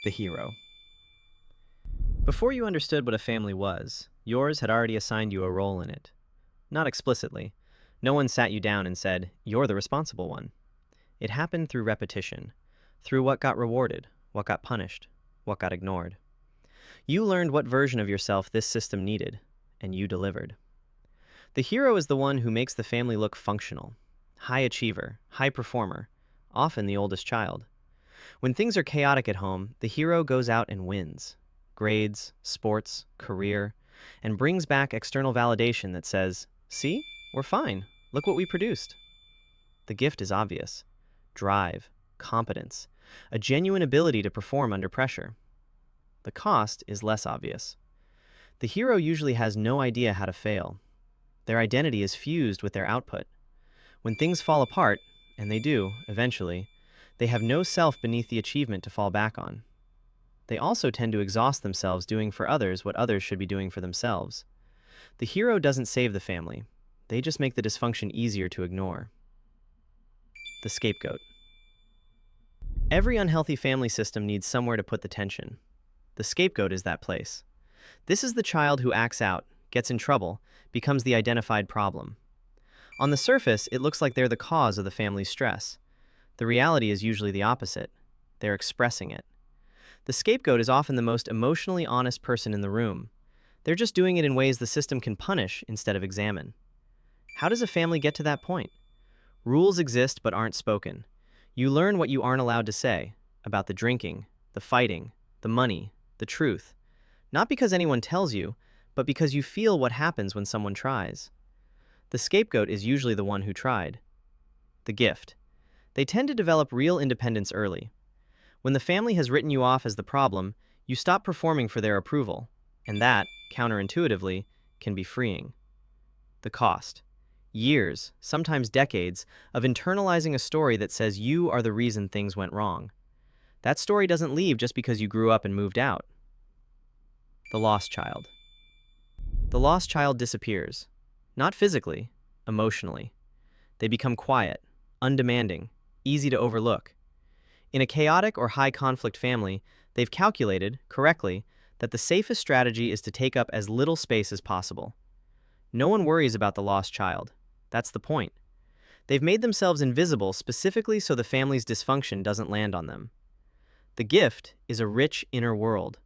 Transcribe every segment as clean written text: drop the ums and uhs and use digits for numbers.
The hero. Before you understood what a family was, yours had already assigned you a role in it. Not explicitly. No one sat you down and said, "You're the responsible one." It happened through repetition, through what got rewarded, what got punished, what got ignored. You learned what version of yourself this system needed, and you delivered. The hero is the one who makes the family look functional. High achiever, high performer, often the oldest child. When things are chaotic at home, the hero goes out and wins. Grades, sports, career, and brings back external validation that says, "See, we're fine. Look what we produced." The gift is obvious. Drive, competence, a genuine ability to perform under pressure. The cost is less obvious. The hero usually has no idea how to fail. Their identity is fused with their output. When things fall apart, and they do, eventually, they have no self beneath the achievement to fall back on. They also tend to exhaust themselves doing for others what others should be doing for themselves. The hero doesn't save the family. They just make the dysfunction easier to ignore. The scapegoat. Every unhealthy family system needs somewhere to put the tension. The scapegoat is that place. This is the child who acts out, gets in trouble, becomes the identified problem. On the surface, it looks like they're the cause of the family's stress. The reality is usually the opposite. They're expressing it. The scapegoat is often the most emotionally honest person in the room. They're just doing it in ways the system can punish instead of examine. How does a family get to that point? Rules exist but aren't spoken. You learn what you aren't allowed to say about the drinking, the fighting, the money, the truth. Not because anyone tells you, but because you feel what happens when someone tries. The scapegoat is usually the one who tried. The gift. They tend to develop real independence early. When the family has written you off as the problem, you stop performing for their approval, and that, counterintuitively, can be freeing. The cost. Years, sometimes decades, of internalizing a story that says you are the reason things went wrong. That story doesn't leave just because you grew up and moved out. The lost child. The lost child disappears. Not physically, emotionally. They become quiet, undemanding, easy to overlook. In a chaotic or high-conflict family, they've calculated, correctly, that the safest strategy is to take up as little space as possible. No one worries about the lost child. That's the point. They've made themselves invisible specifically so the family's dysfunction doesn't land on them. The gift is a rich inner world.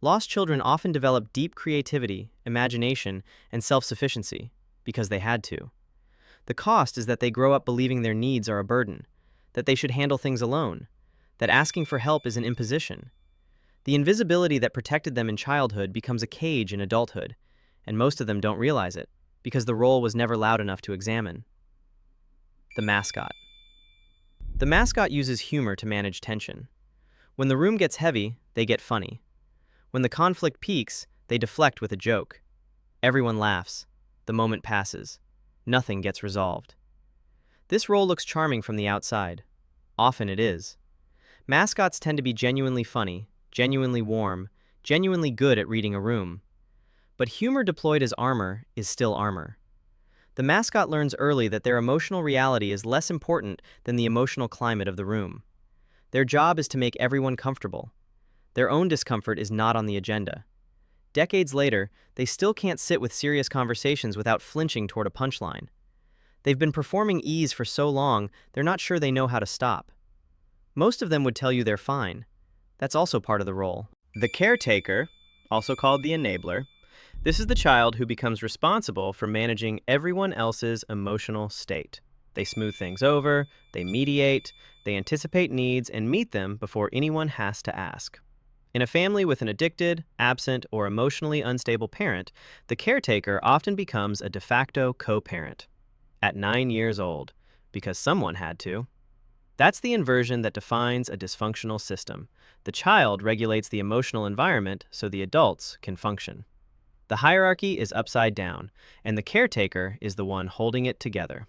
Lost children often develop deep creativity, imagination, and self-sufficiency because they had to. The cost is that they grow up believing their needs are a burden, that they should handle things alone, that asking for help is an imposition. The invisibility that protected them in childhood becomes a cage in adulthood, and most of them don't realize it, because the role was never loud enough to examine. The mascot. The mascot uses humor to manage tension. When the room gets heavy, they get funny. When the conflict peaks, they deflect with a joke. Everyone laughs. The moment passes. Nothing gets resolved. This role looks charming from the outside. Often it is. Mascots tend to be genuinely funny, genuinely warm, genuinely good at reading a room. But humor deployed as armor is still armor. The mascot learns early that their emotional reality is less important than the emotional climate of the room. Their job is to make everyone comfortable. Their own discomfort is not on the agenda. Decades later, they still can't sit with serious conversations without flinching toward a punchline. They've been performing ease for so long, they're not sure they know how to stop. Most of them would tell you they're fine. That's also part of the role. The caretaker, also called the enabler, this is the child who becomes responsible for managing everyone else's emotional state. They smooth things over, they mediate, they anticipate needs and meet them before anyone has to ask. In a family with an addicted, absent, or emotionally unstable parent, the caretaker often becomes a de facto co-parent. At 9 years old, because someone had to. That's the inversion that defines a dysfunctional system. The child regulates the emotional environment so the adults can function. The hierarchy is upside down, and the caretaker is the one holding it together.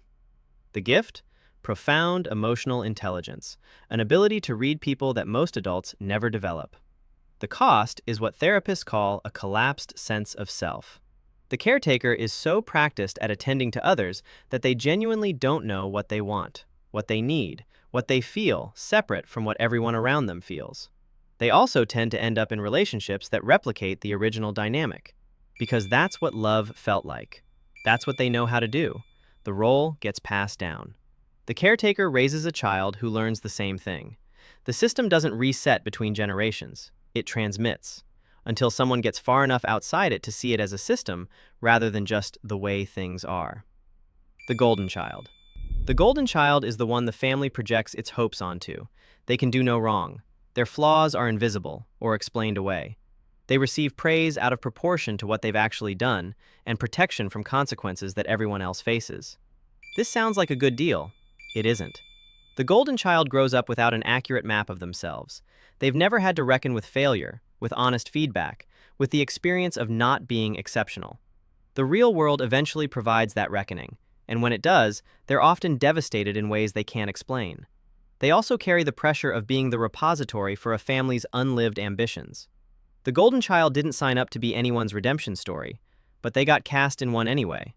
The gift? Profound emotional intelligence, an ability to read people that most adults never develop. The cost is what therapists call a collapsed sense of self. The caretaker is so practiced at attending to others that they genuinely don't know what they want, what they need, what they feel, separate from what everyone around them feels. They also tend to end up in relationships that replicate the original dynamic, because that's what love felt like. That's what they know how to do. The role gets passed down. The caretaker raises a child who learns the same thing. The system doesn't reset between generations, it transmits, until someone gets far enough outside it to see it as a system rather than just the way things are. The golden child. The golden child is the one the family projects its hopes onto. They can do no wrong. Their flaws are invisible or explained away. They receive praise out of proportion to what they've actually done and protection from consequences that everyone else faces. This sounds like a good deal. It isn't. The golden child grows up without an accurate map of themselves. They've never had to reckon with failure, with honest feedback, with the experience of not being exceptional. The real world eventually provides that reckoning, and when it does, they're often devastated in ways they can't explain. They also carry the pressure of being the repository for a family's unlived ambitions. The golden child didn't sign up to be anyone's redemption story, but they got cast in one anyway.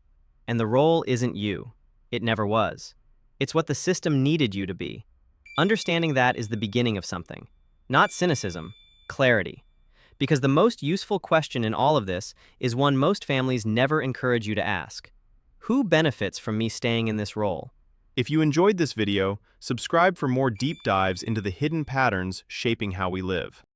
And the role isn't you. It never was. It's what the system needed you to be. Understanding that is the beginning of something. Not cynicism, clarity. Because the most useful question in all of this is one most families never encourage you to ask. Who benefits from me staying in this role? If you enjoyed this video, subscribe for more deep dives into the hidden patterns shaping how we live.